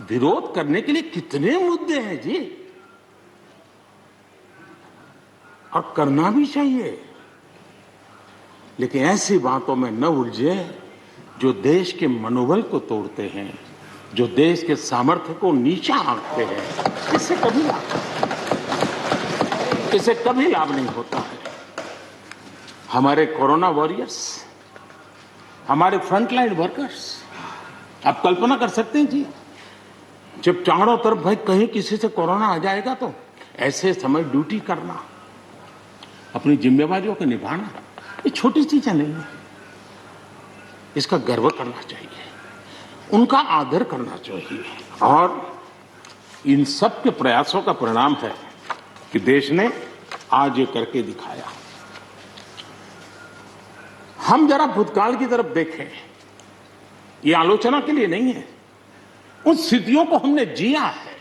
विरोध करने के लिए कितने मुद्दे हैं जी, और करना भी चाहिए, लेकिन ऐसी बातों में न उलझे जो देश के मनोबल को तोड़ते हैं, जो देश के सामर्थ्य को नीचा आंकते हैं। इससे कभी लाभ नहीं होता है। हमारे कोरोना वॉरियर्स, हमारे फ्रंटलाइन वर्कर्स, आप कल्पना कर सकते हैं जी, जब चारों तरफ भाई कहीं किसी से कोरोना आ जाएगा तो ऐसे समय ड्यूटी करना, अपनी जिम्मेवारियों को निभाना, ये छोटी चीजें नहीं है। इसका गर्व करना चाहिए, उनका आदर करना चाहिए, और इन सब के प्रयासों का परिणाम है कि देश ने आज ये करके दिखाया। हम जरा भूतकाल की तरफ देखें, ये आलोचना के लिए नहीं है, उन स्थितियों को हमने जिया है।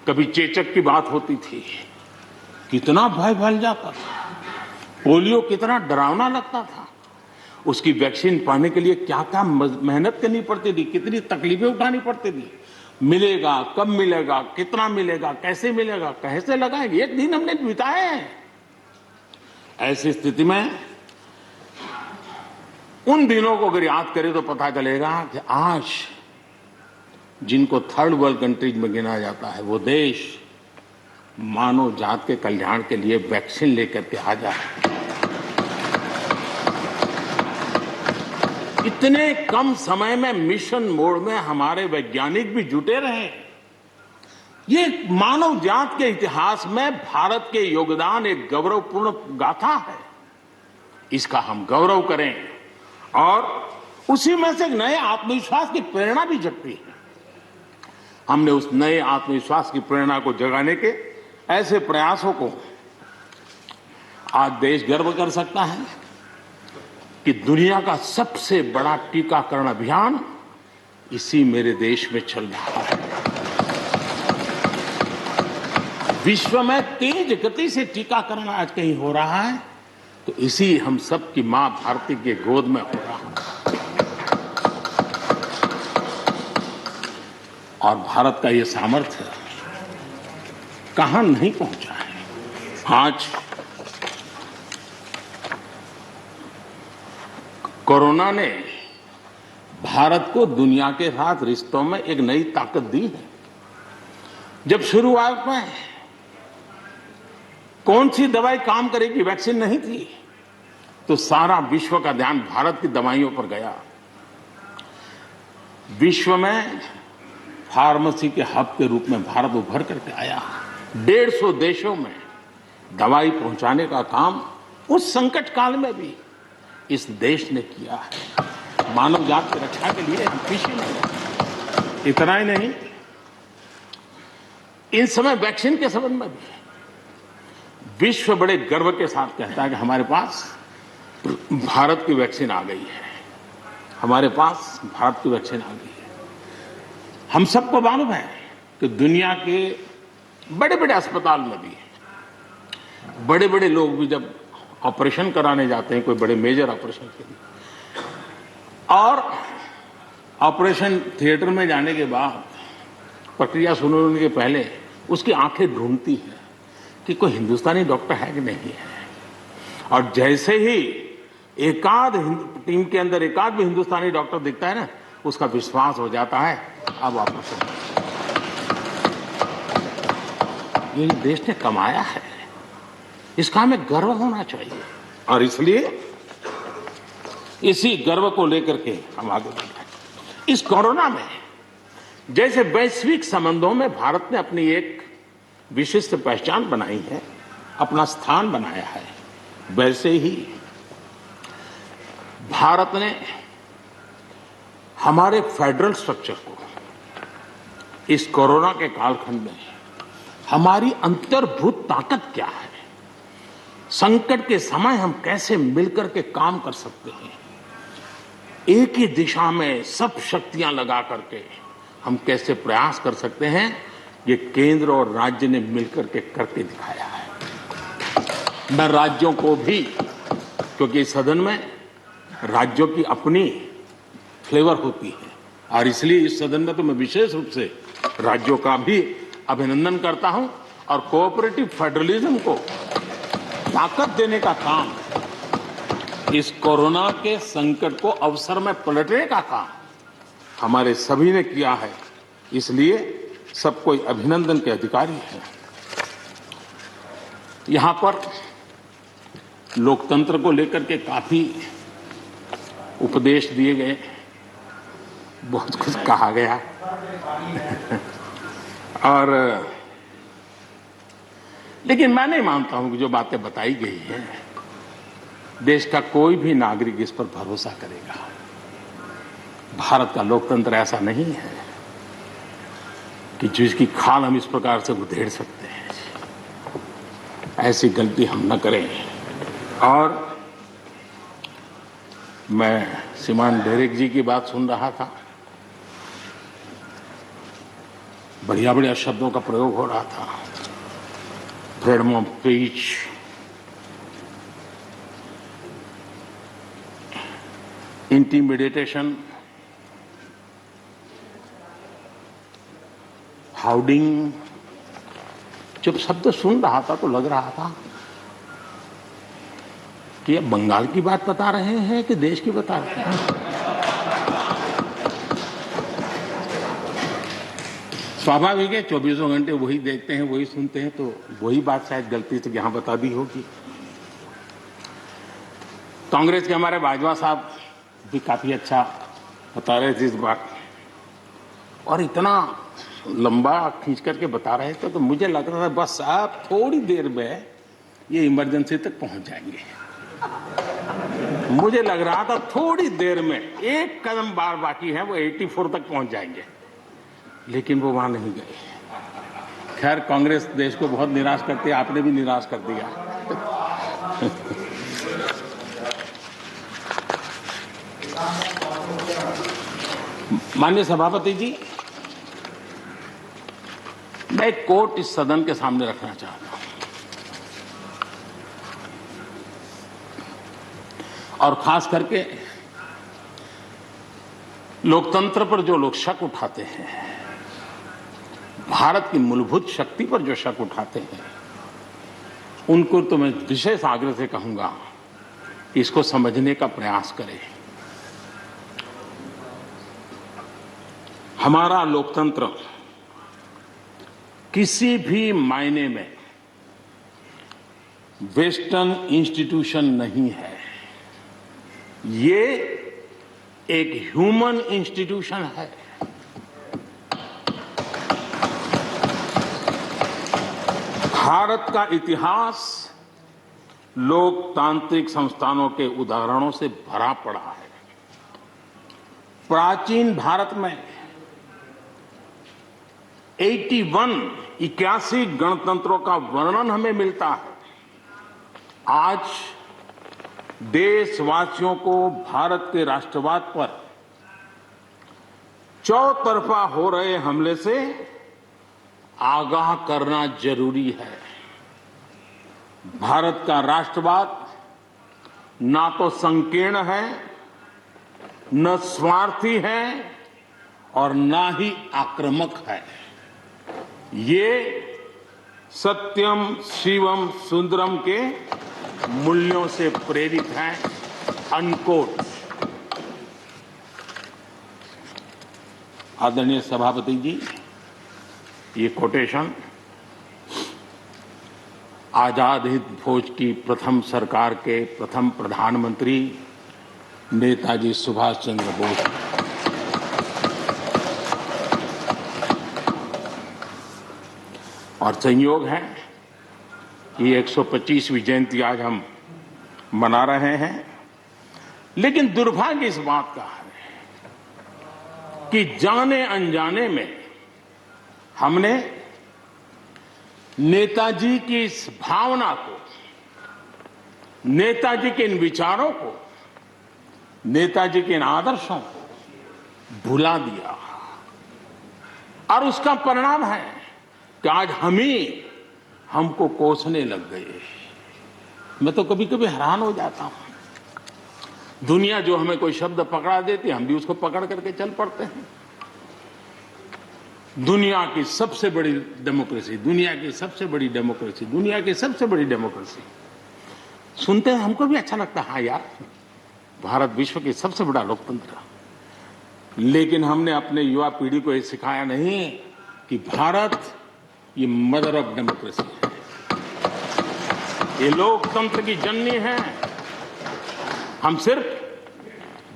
कभी चेचक की बात होती थी, कितना भय फैल जाता था, पोलियो कितना डरावना लगता था, उसकी वैक्सीन पाने के लिए क्या क्या मेहनत करनी पड़ती थी, कितनी तकलीफें उठानी पड़ती थी, मिलेगा कब मिलेगा, कितना मिलेगा, कैसे मिलेगा, कैसे लगाएंगे, एक दिन हमने बिताए हैं। ऐसी स्थिति में उन दिनों को अगर याद करें तो पता चलेगा कि आज जिनको थर्ड वर्ल्ड कंट्रीज में गिना जाता है, वो देश मानव जात के कल्याण के लिए वैक्सीन लेकर के आ जाए। इतने कम समय में मिशन मोड में हमारे वैज्ञानिक भी जुटे रहे। ये मानव जात के इतिहास में भारत के योगदान एक गौरवपूर्ण गाथा है। इसका हम गौरव करें और उसी में से एक नए आत्मविश्वास की प्रेरणा भी जगती है। हमने उस नए आत्मविश्वास की प्रेरणा को जगाने के ऐसे प्रयासों को आज देश गर्व कर सकता है कि दुनिया का सबसे बड़ा टीकाकरण अभियान इसी मेरे देश में चल रहा है। विश्व में तेज गति से टीकाकरण आज कहीं हो रहा है तो इसी हम सब की मां भारती के गोद में हो रहा है। और भारत का ये सामर्थ्य कहां नहीं पहुंचा है। आज कोरोना ने भारत को दुनिया के साथ रिश्तों में एक नई ताकत दी है। जब शुरुआत में कौन सी दवाई काम करेगी, वैक्सीन नहीं थी, तो सारा विश्व का ध्यान भारत की दवाइयों पर गया। विश्व में फार्मेसी के हब के रूप में भारत उभर करके आया। 150 देशों में दवाई पहुंचाने का काम उस संकट काल में भी इस देश ने किया है। मानव जात की रक्षा के लिए हम पीछे नहीं। इतना ही नहीं, इन समय वैक्सीन के संबंध में भी विश्व बड़े गर्व के साथ कहता है कि हमारे पास भारत की वैक्सीन आ गई है, हमारे पास भारत की वैक्सीन आ गई है। हम सबको मालूम है कि दुनिया के बड़े बड़े अस्पताल में भी बड़े बड़े लोग भी जब ऑपरेशन कराने जाते हैं, कोई बड़े मेजर ऑपरेशन के लिए, और ऑपरेशन थिएटर में जाने के बाद प्रक्रिया शुरू होने के पहले उसकी आंखें ढूंढती हैं कि कोई हिंदुस्तानी डॉक्टर है कि नहीं है। और जैसे ही एकाध टीम के अंदर एकाध भी हिंदुस्तानी डॉक्टर दिखता है ना, उसका विश्वास हो जाता है अब ऑपरेशन। ये देश ने कमाया है, इसका हमें गर्व होना चाहिए। और इसलिए इसी गर्व को लेकर के हम आगे बढ़ रहे हैं। इस कोरोना में जैसे वैश्विक संबंधों में भारत ने अपनी एक विशिष्ट पहचान बनाई है, अपना स्थान बनाया है, वैसे ही भारत ने हमारे फेडरल स्ट्रक्चर को इस कोरोना के कालखंड में हमारी अंतर्भूत ताकत क्या है, संकट के समय हम कैसे मिलकर के काम कर सकते हैं, एक ही दिशा में सब शक्तियां लगा करके हम कैसे प्रयास कर सकते हैं, ये केंद्र और राज्य ने मिलकर के करके दिखाया है। मैं राज्यों को भी, क्योंकि इस सदन में राज्यों की अपनी फ्लेवर होती है, और इसलिए इस सदन में तो मैं विशेष रूप से राज्यों का भी अभिनंदन करता हूं और कोऑपरेटिव फेडरलिज्म को ताकत देने का काम, इस कोरोना के संकट को अवसर में पलटने का काम हमारे सभी ने किया है। इसलिए सब कोई अभिनंदन के अधिकारी हैं। यहां पर लोकतंत्र को लेकर के काफी उपदेश दिए गए, बहुत कुछ कहा गया और लेकिन मैं नहीं मानता हूं कि जो बातें बताई गई हैं देश का कोई भी नागरिक इस पर भरोसा करेगा। भारत का लोकतंत्र ऐसा नहीं है कि जिसकी खाल हम इस प्रकार से उधेड़ सकते हैं। ऐसी गलती हम न करें। और मैं श्रीमान डेरेक जी की बात सुन रहा था, बढ़िया बढ़िया शब्दों का प्रयोग हो रहा था, फ्रीडम ऑफ स्पीच, इंटिमिडेशन, हाउडिंग। जब शब्द सुन रहा था तो लग रहा था कि ये बंगाल की बात बता रहे हैं कि देश की बता रहे हैं। स्वाभाविक है, 24 घंटे वही देखते हैं, वही सुनते हैं, तो वही बात शायद गलती से यहां बता दी होगी। कांग्रेस के हमारे बाजवा साहब भी काफी अच्छा बता रहे थे इस बात, और इतना लंबा खींच करके बता रहे थे तो मुझे लग रहा था बस आप थोड़ी देर में ये इमरजेंसी तक पहुंच जाएंगे। मुझे लग रहा था थोड़ी देर में एक कदम बार बाकी है, वो 84 तक पहुंच जाएंगे, लेकिन वो वहां नहीं गए। खैर, कांग्रेस देश को बहुत निराश करती है, आपने भी निराश कर दिया। माननीय सभापति जी, मैं एक कोट इस सदन के सामने रखना चाहता हूं, और खास करके लोकतंत्र पर जो लोग शक उठाते हैं, भारत की मूलभूत शक्ति पर जो शक उठाते हैं, उनको तो मैं विशेष आग्रह से कहूंगा कि इसको समझने का प्रयास करें। हमारा लोकतंत्र किसी भी मायने में वेस्टर्न इंस्टीट्यूशन नहीं है, ये एक ह्यूमन इंस्टीट्यूशन है। भारत का इतिहास लोकतांत्रिक संस्थानों के उदाहरणों से भरा पड़ा है। प्राचीन भारत में 81 गणतंत्रों का वर्णन हमें मिलता है। आज देशवासियों को भारत के राष्ट्रवाद पर चौतरफा हो रहे हमले से आगाह करना जरूरी है। भारत का राष्ट्रवाद ना तो संकीर्ण है, न स्वार्थी है और ना ही आक्रामक है। ये सत्यम शिवम सुंदरम के मूल्यों से प्रेरित है। अनकोट। आदरणीय सभापति जी, ये कोटेशन आजाद हिंद फौज की प्रथम सरकार के प्रथम प्रधानमंत्री नेताजी सुभाष चंद्र बोस, और संयोग है कि 125वीं जयंती आज हम मना रहे हैं। लेकिन दुर्भाग्य इस बात का है कि जाने अनजाने में हमने नेताजी की इस भावना को, नेताजी के इन विचारों को, नेताजी के इन आदर्शों को भुला दिया, और उसका परिणाम है कि आज हमको कोसने लग गए। मैं तो कभी कभी हैरान हो जाता हूं। दुनिया जो हमें कोई शब्द पकड़ा देती है, हम भी उसको पकड़ करके चल पड़ते हैं। दुनिया की सबसे बड़ी डेमोक्रेसी, दुनिया की सबसे बड़ी डेमोक्रेसी, दुनिया की सबसे बड़ी डेमोक्रेसी सुनते हैं हमको भी अच्छा लगता है। हाँ यार, भारत विश्व की सबसे बड़ा लोकतंत्र। लेकिन हमने अपने युवा पीढ़ी को ये सिखाया नहीं कि भारत ये मदर ऑफ डेमोक्रेसी है, ये लोकतंत्र की जननी है। हम सिर्फ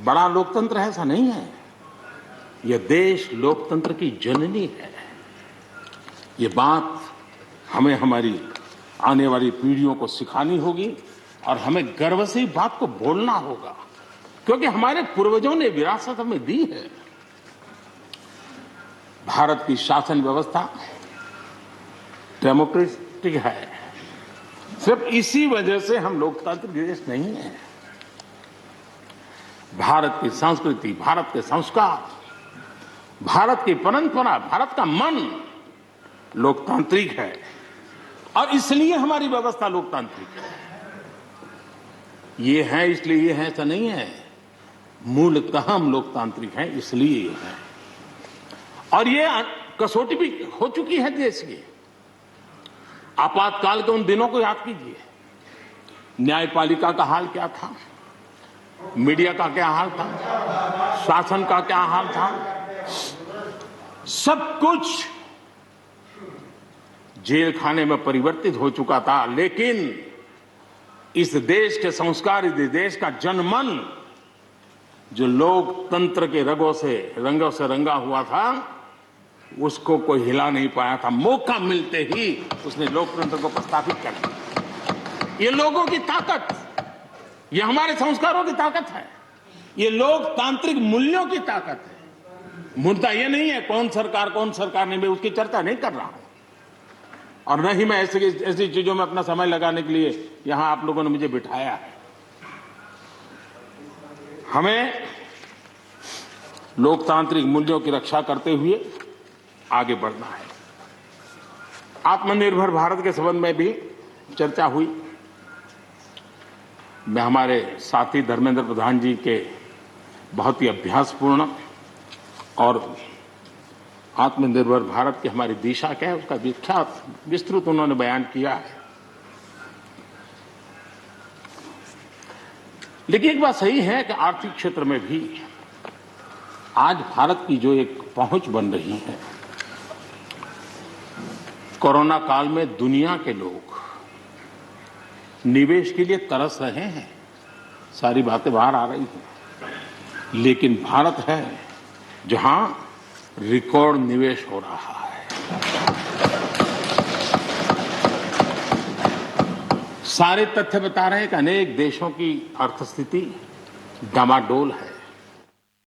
बड़ा लोकतंत्र है ऐसा नहीं है, यह देश लोकतंत्र की जननी है। ये बात हमें हमारी आने वाली पीढ़ियों को सिखानी होगी और हमें गर्व से इस बात को बोलना होगा, क्योंकि हमारे पूर्वजों ने विरासत हमें दी है। भारत की शासन व्यवस्था डेमोक्रेटिक है। सिर्फ इसी वजह से हम लोकतांत्रिक देश नहीं है। भारत की संस्कृति, भारत के संस्कार, भारत की परंपरा, भारत का मन लोकतांत्रिक है और इसलिए हमारी व्यवस्था लोकतांत्रिक है। ये है इसलिए ये है ऐसा नहीं है, मूलतः हम लोकतांत्रिक हैं इसलिए ये है। और ये कसौटी भी हो चुकी है देश की। आपातकाल के उन दिनों को याद कीजिए, न्यायपालिका का हाल क्या था, मीडिया का क्या हाल था, शासन का क्या हाल था। सब कुछ जेल खाने में परिवर्तित हो चुका था, लेकिन इस देश के संस्कार, इस देश का जनमन जो लोकतंत्र के रंगों से रंगा हुआ था, उसको कोई हिला नहीं पाया था। मौका मिलते ही उसने लोकतंत्र को प्रस्थापित कर दिया। ये लोगों की ताकत, ये हमारे संस्कारों की ताकत है, ये लोकतांत्रिक मूल्यों की ताकत है। मुद्दा ये नहीं है कौन सरकार नहीं, मैं उसकी चर्चा नहीं कर रहा हूं और न ही मैं ऐसी चीजों में अपना समय लगाने के लिए यहां आप लोगों ने मुझे बिठाया है। हमें लोकतांत्रिक मूल्यों की रक्षा करते हुए आगे बढ़ना है। आत्मनिर्भर भारत के संबंध में भी चर्चा हुई। मैं हमारे साथी धर्मेंद्र प्रधान जी के बहुत ही अभ्यासपूर्ण और आत्मनिर्भर भारत की हमारी दिशा क्या है उसका विख्यात विस्तृत उन्होंने बयान किया है। लेकिन एक बात सही है कि आर्थिक क्षेत्र में भी आज भारत की जो एक पहुंच बन रही है, कोरोना काल में दुनिया के लोग निवेश के लिए तरस रहे हैं, सारी बातें बाहर आ रही हैं, लेकिन भारत है जहां रिकॉर्ड निवेश हो रहा है। सारे तथ्य बता रहे हैं कि अनेक देशों की अर्थस्थिति डामाडोल है।